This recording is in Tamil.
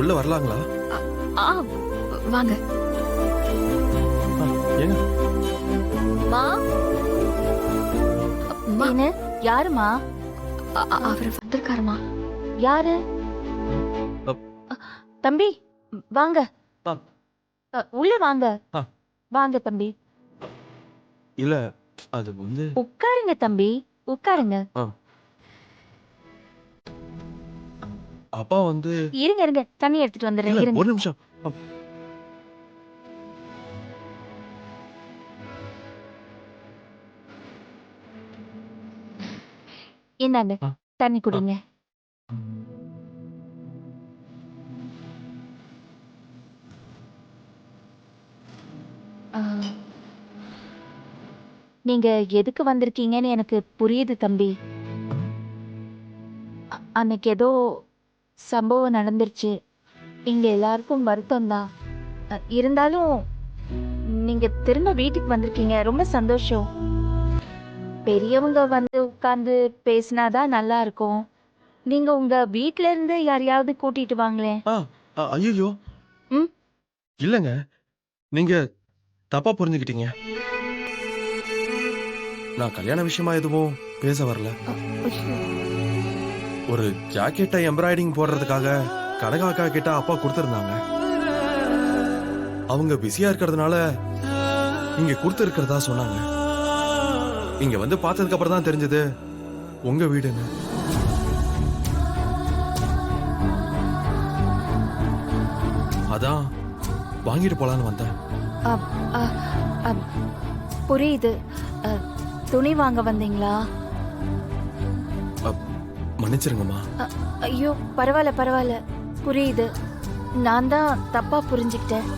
உள்ள வரலாங்களா? ஆ வாங்க. ஏங்க மா என்ன யாருமா? அவர் வந்திருக்காருமா. யாரு? அப். தம்பி வாங்க. ஆ. உள்ள வாங்க. ஆ. வாங்க தம்பி. இல்ல அது வந்து உட்காருங்க தம்பி, உட்காருங்க. அப்பா வந்து இருங்க இருங்க, தண்ணி எடுத்துட்டு வந்துடுறேன். இல்ல இருங்க. ஒரு நிமிஷம். இந்தாங்க ஆ. தண்ணி குடிங்க. ஆ. நீங்க எதுக்கு வந்திருக்கீங்கன்னு எனக்கு புரியுது தம்பி. அன்னைக்கு ஏதோ சம்பவம் நடந்துருச்சு. இங்க எல்லாருக்கும் வருத்தம் தான். இருந்தாலும் நீங்க திரும்ப வீட்டுக்கு வந்திருக்கீங்க, ரொம்ப சந்தோஷம். பெரியவங்க வந்து உட்கார்ந்து பேசினாதான் நல்லா இருக்கும். நீங்க உங்க வீட்ல இருந்து யாரையாவது கூட்டிட்டு வாங்களேன். ஐயோ ம். இல்லங்க, நீங்க தப்பா புரிஞ்சுக்கிட்டீங்க. நான் கல்யாண விஷயமா எதுவும் பேச வரல. ஒரு ஜாக்கெட்டை எம்ப்ராய்டிங் போடுறதுக்காக கடகாக்கா கிட்ட அப்பா கொடுத்திருந்தாங்க. அவங்க பிஸியா இருக்கிறதுனால இங்க கொடுத்திருக்கிறதா சொன்னாங்க. இங்க வந்து பார்த்ததுக்கு அப்புறம் தான் தெரிஞ்சது உங்க வீடுன்னு. அதான் வாங்கிட்டு போலான்னு வந்தேன். புரியுது. துணி வாங்க வந்தீங்களா? மன்னிச்சிருங்கம்மா. ஐயோ பரவாயில்ல பரவாயில்ல, புரியுது. நான் தான் தப்பா புரிஞ்சுக்கிட்டேன்.